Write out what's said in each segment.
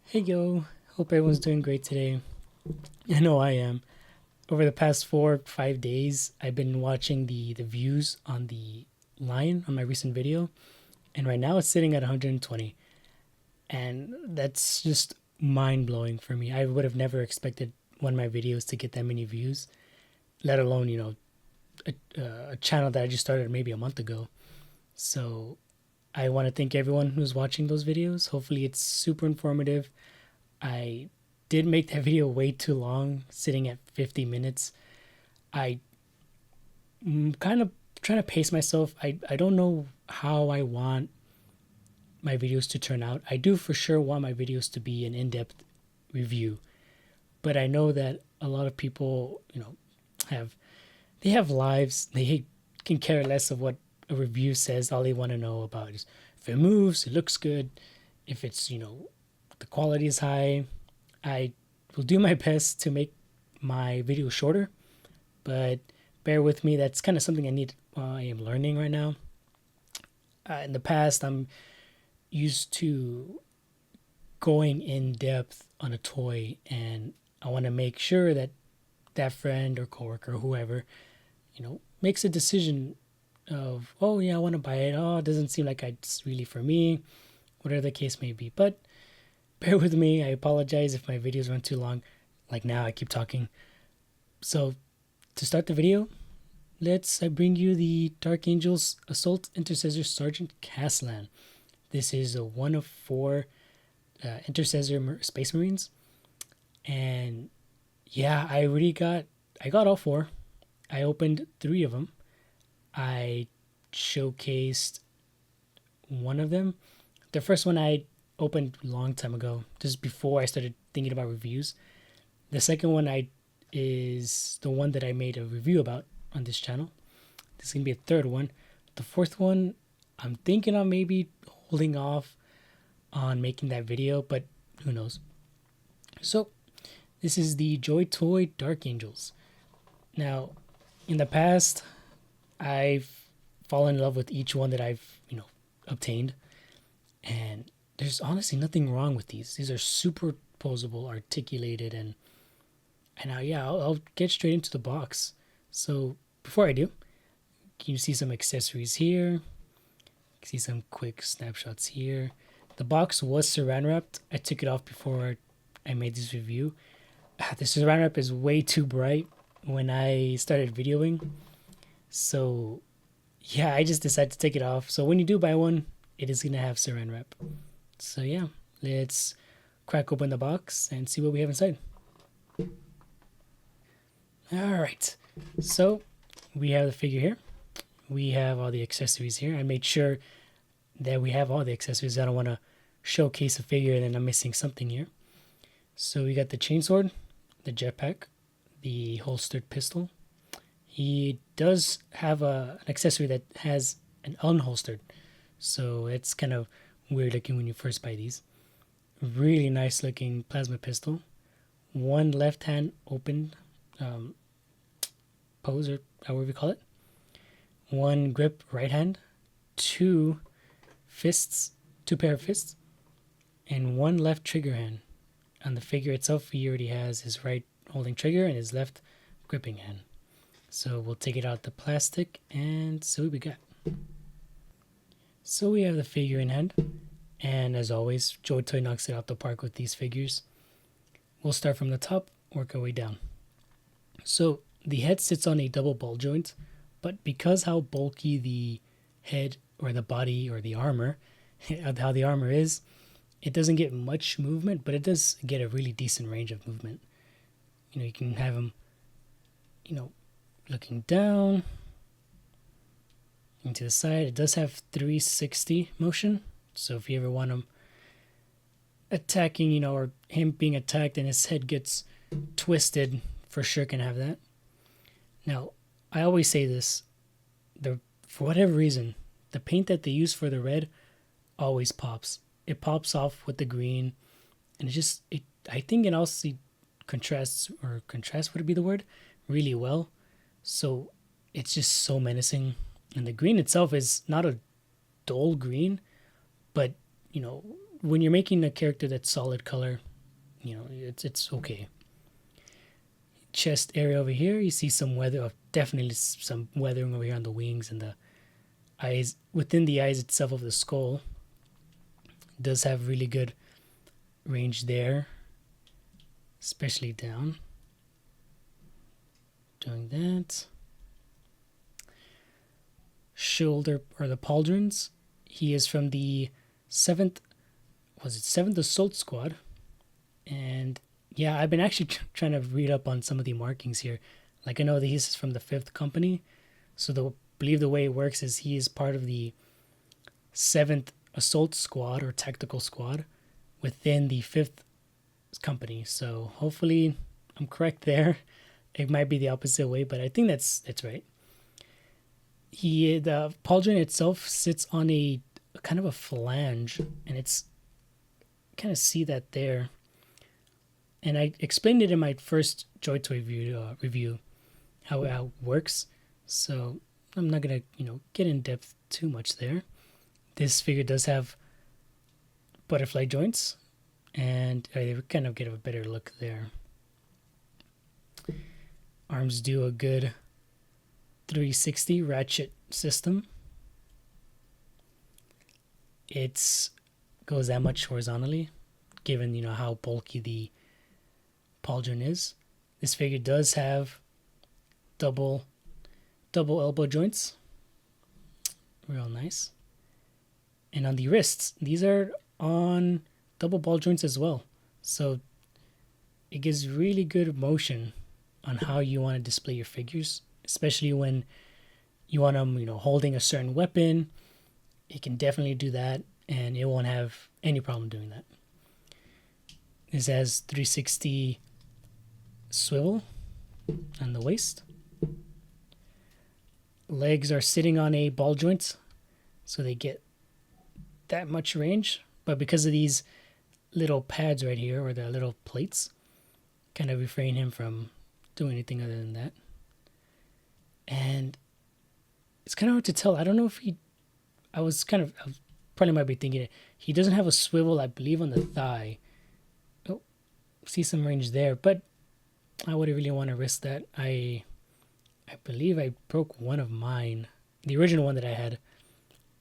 Hey yo, hope everyone's doing great today. I know I am. Over the past 4 or 5 days, I've been watching the views on the line on my recent video, and right now it's sitting at 120, and that's just mind blowing for me. I would have never expected one of my videos to get that many views, let alone a channel that I just started maybe a month ago. So I want to thank everyone who's watching those videos. Hopefully, it's super informative. I did make that video way too long, sitting at 50 minutes. I kind of trying to pace myself. I don't know how I want my videos to turn out. I do for sure want my videos to be an in-depth review, but I know that a lot of people, have they have lives. They can care less of what a review says. All they want to know about is if it moves, it looks good. If it's, the quality is high. I will do my best to make my video shorter, but bear with me. That's kind of something I am learning right now. In the past, I'm used to going in depth on a toy, and I want to make sure that that friend or coworker or whoever, makes a decision of, oh yeah, I want to buy it. Oh, it doesn't seem like it's really for me, whatever the case may be. But bear with me. I apologize if my videos run too long. Like now, I keep talking. So to start the video, I bring you the Dark Angels Assault Intercessor Sergeant Caslan. This is a one of four Intercessor Space Marines, and yeah, I got all four. I opened three of them. I showcased one of them. The first one I opened a long time ago, just before I started thinking about reviews. The second one I is the one that I made a review about on this channel. This is gonna be a third one. The fourth one, I'm thinking on maybe holding off on making that video, but who knows. So this is the JoyToy Dark Angels. Now, in the past, I've fallen in love with each one that I've obtained, and there's honestly nothing wrong with these. These are super posable, articulated, and now yeah, I'll get straight into the box. So before I do, can you see some accessories here? See some quick snapshots here. The box was saran wrapped. I took it off before I made this review. The saran wrap is way too bright when I started videoing. So yeah, I just decided to take it off. So when you do buy one, it is gonna have saran wrap. So yeah, let's crack open the box and see what we have inside. All right, so we have the figure here. We have all the accessories here. I made sure that we have all the accessories. I don't want to showcase a figure and then I'm missing something here. So we got the chainsword, the jetpack, the holstered pistol. He does have an accessory that has an unholstered, so it's kind of weird looking when you first buy these. Really nice looking plasma pistol. One left hand open pose, or however you call it. One grip right hand. Two pair of fists, and one left trigger hand. On the figure itself, he already has his right holding trigger and his left gripping hand. So we'll take it out the plastic and see what we got. So we have the figure in hand, and as always, JoyToy knocks it out the park with these figures. We'll start from the top, work our way down. So the head sits on a double ball joint, but because how bulky the head or the body or the armor, how the armor is, it doesn't get much movement, but it does get a really decent range of movement. You can have him, looking down into the side. It does have 360 motion, so if you ever want him attacking, or him being attacked and his head gets twisted, for sure can have that. Now, I always say this, for whatever reason, the paint that they use for the red always pops. It pops off with the green, and I think it also contrasts would be the word, really well. So it's just so menacing. And the green itself is not a dull green, but when you're making a character that's solid color, you know, it's okay. Chest area over here, you see some weather, definitely some weathering over here on the wings and the eyes. Within the eyes itself of the skull, it does have really good range there, especially down. Doing that. Shoulder, or the pauldrons, he is from the 7th Assault Squad. And yeah, I've been actually trying to read up on some of the markings here. Like, I know that he's from the 5th Company, so I believe the way it works is he is part of the 7th Assault Squad or Tactical Squad within the 5th Company. So hopefully I'm correct there. It might be the opposite way, but I think that's right. The pauldron itself sits on a kind of a flange, and it's kind of see that there. And I explained it in my first JoyToy review how it works. So I'm not gonna get in depth too much there. This figure does have butterfly joints, and they kind of get a better look there. Arms do a good 360 ratchet system. It goes that much horizontally, given how bulky the pauldron is. This figure does have double elbow joints, real nice. And on the wrists, these are on double ball joints as well, so it gives really good motion on how you want to display your figures, especially when you want them holding a certain weapon. It can definitely do that, and it won't have any problem doing that. This has 360 swivel on the waist. Legs are sitting on a ball joint, so they get that much range, but because of these little pads right here, or the little plates, kind of refrain him from doing anything other than that. And it's kind of hard to tell. I don't know if I probably might be thinking it. He doesn't have a swivel, I believe, on the thigh. Oh, see some range there, but I wouldn't really want to risk that. I believe I broke one of mine, the original one that I had,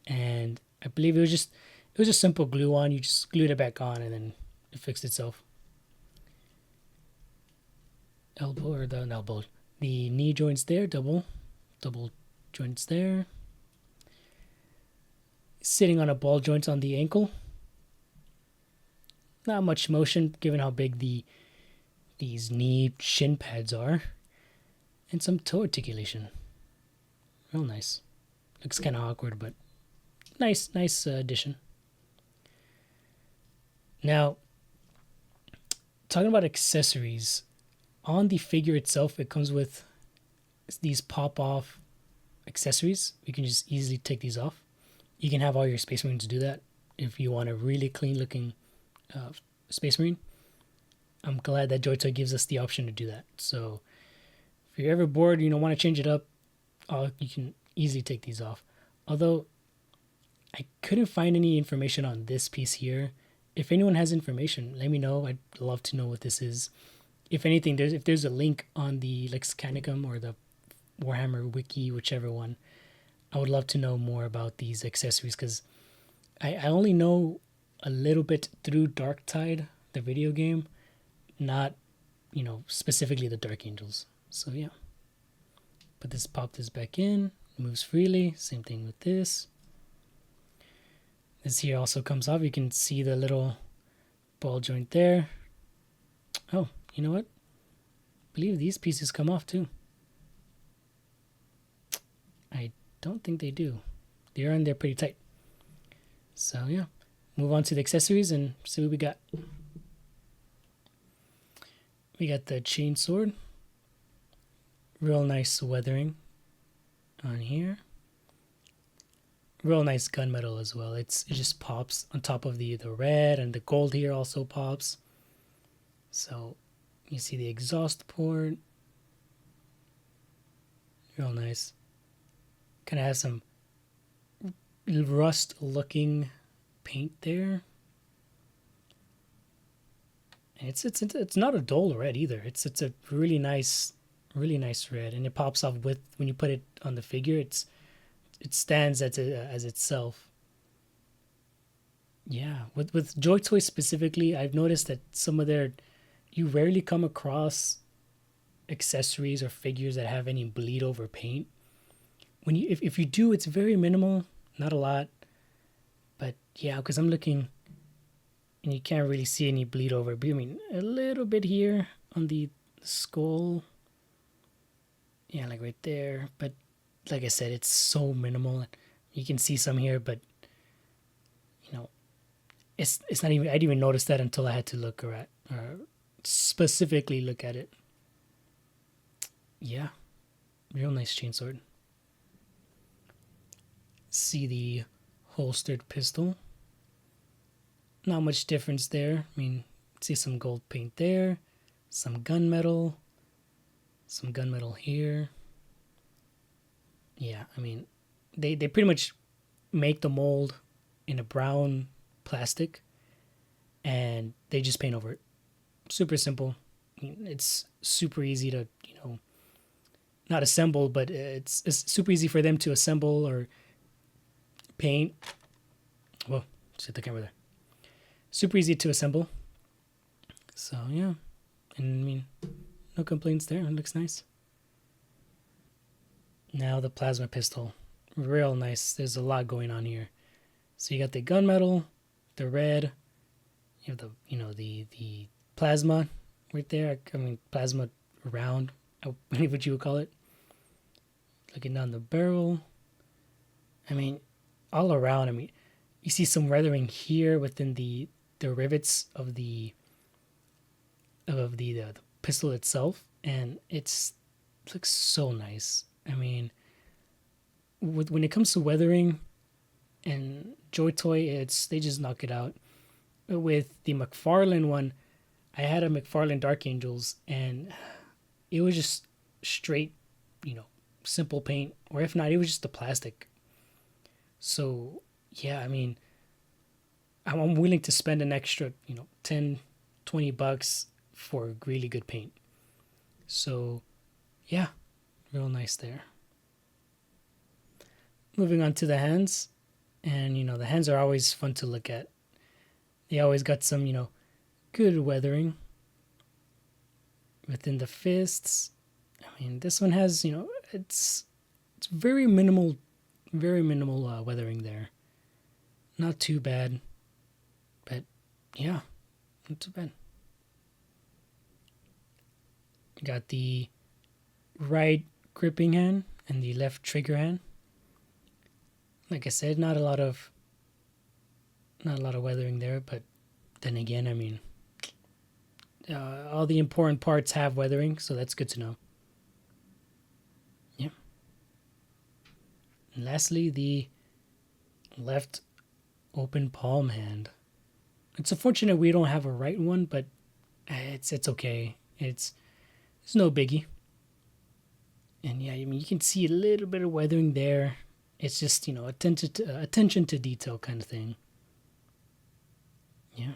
and I believe it was just simple glue on. You just glued it back on, and then it fixed itself. The knee joints there, double joints there. Sitting on a ball joint on the ankle. Not much motion given how big these knee shin pads are. And some toe articulation. Real nice. Looks kind of awkward, but nice addition. Now, talking about accessories, on the figure itself, it comes with these pop-off accessories. You can just easily take these off. You can have all your Space Marines do that if you want a really clean-looking Space Marine. I'm glad that JoyToy gives us the option to do that. So if you're ever bored, want to change it up, you can easily take these off. Although I couldn't find any information on this piece here. If anyone has information, let me know. I'd love to know what this is. If anything, if there's a link on the Lexicanicum or the Warhammer wiki, whichever one, I would love to know more about these accessories, because I only know a little bit through Darktide, the video game, not specifically the Dark Angels. So yeah, pop this back in, moves freely. Same thing with this. This here also comes off. You can see the little ball joint there. Oh, you know what? I believe these pieces come off too. I don't think they do. They're on there pretty tight. So yeah, move on to the accessories and see what we got. We got the chain sword. Real nice weathering on here. Real nice gunmetal as well. It just pops on top of the red, and the gold here also pops. So you see the exhaust port. Real nice. Kind of has some rust looking paint there. It's not a dull red either. It's a really nice red, and it pops off with when you put it on the figure. It stands as itself. Yeah, with JoyToy specifically, I've noticed that some of their you rarely come across accessories or figures that have any bleed over paint. When you if you do, it's very minimal, not a lot. But yeah, because I'm looking and you can't really see any bleed over. But I mean, a little bit here on the skull. Yeah, like right there. But like I said, it's so minimal. You can see some here, but you know, it's not even. I didn't even notice that until I had to look at specifically look at it. Yeah, real nice chainsword. See the holstered pistol. Not much difference there. I mean, see some gold paint there, some gunmetal here. Yeah, I mean, they pretty much make the mold in a brown plastic, and they just paint over it. Super simple. It's super easy to not assemble, but it's super easy for them to assemble or paint. Whoa, just hit the camera there. Super easy to assemble. So yeah, and I mean, no complaints there. It looks nice. Now the plasma pistol, real nice. There's a lot going on here. So you got the gunmetal, the red. You have the plasma right there. I mean plasma round, what you would call it. Looking down the barrel. I mean, all around. I mean, you see some weathering here within the rivets of the pistol itself, and it looks so nice. I mean, when it comes to weathering and JoyToy, they just knock it out. With the McFarlane one, I had a McFarlane Dark Angels, and it was just straight, simple paint, or if not, it was just the plastic. So yeah, I mean, I'm willing to spend an extra, $10-$20 for really good paint. So yeah, real nice there. Moving on to the hands, and the hands are always fun to look at. They always got some, good weathering within the fists. I mean, this one has, it's very minimal weathering there. Not too bad, but yeah, not too bad. Got the right gripping hand and the left trigger hand. Like I said, not a lot of weathering there, but then again, I mean, all the important parts have weathering, so that's good to know. Yeah. And lastly, the left open palm hand. It's unfortunate we don't have a right one, but it's okay. It's no biggie. And yeah, I mean, you can see a little bit of weathering there. It's just, attention to detail kind of thing. Yeah.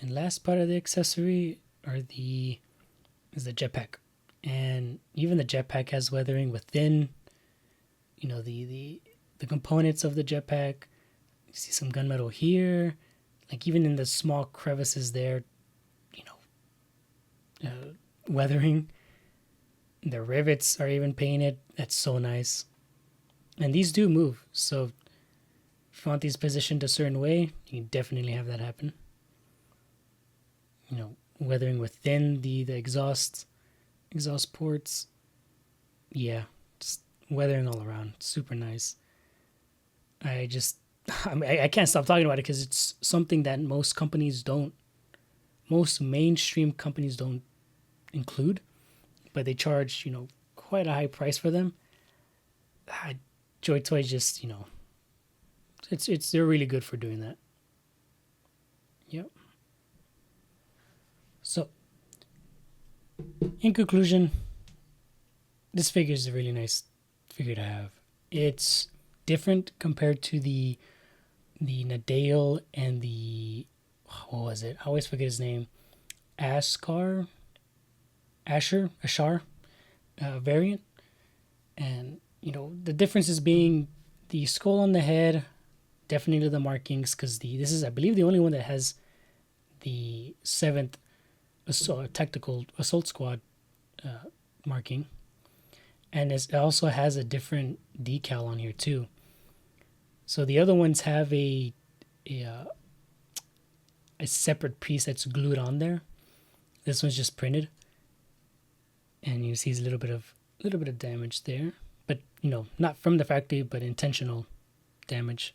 And last part of the accessory is the jetpack. And even the jetpack has weathering within, the components of the jetpack. You see some gunmetal here. Like even in the small crevices there, weathering. The rivets are even painted. That's so nice. And these do move. So if you want these positioned a certain way, you can definitely have that happen. Weathering within the exhaust ports. Yeah, just weathering all around. Super nice. I can't stop talking about it because it's something that most mainstream companies don't include, but they charge, quite a high price for them. JoyToy just, they're really good for doing that. Yep. So, in conclusion, this figure is a really nice figure to have. It's different compared to the Nadale and the what was it? I always forget his name. Ascar, Ashar variant. And, you know, the differences being the skull on the head, definitely the markings, because this is, I believe, the only one that has the 7th Tactical Assault Squad marking. And it also has a different decal on here, too. So the other ones have a separate piece that's glued on there. This one's just printed, and you see a little bit of damage there, but you know, not from the factory, but intentional damage.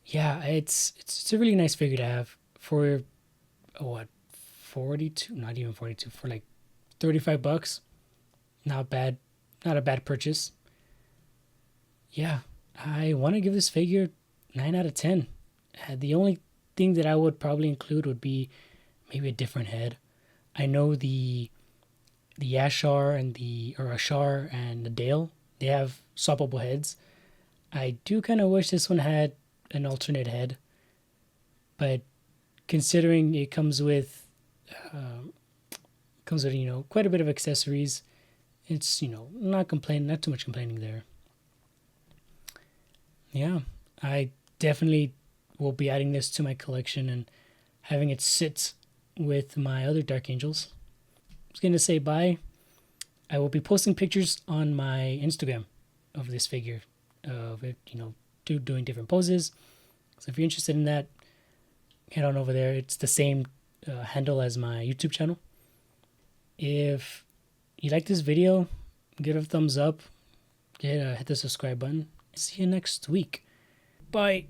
Yeah, it's a really nice figure to have for what, 42? Not even 42, for like $35. Not bad, not a bad purchase. Yeah, I want to give this figure 9 out of 10. The only thing that I would probably include would be maybe a different head. I know the Ashar and Ashar and the Dale, they have swappable heads. I do kind of wish this one had an alternate head, but considering it comes with you know, quite a bit of accessories, it's, you know, not too much complaining there. Yeah, I definitely will be adding this to my collection and having it sit with my other Dark Angels. I was going to say bye. I will be posting pictures on my Instagram of this figure, of it, you know, doing different poses. So if you're interested in that, head on over there. It's the same handle as my YouTube channel. If you like this video, give it a thumbs up. Hit the subscribe button. See you next week. Bye.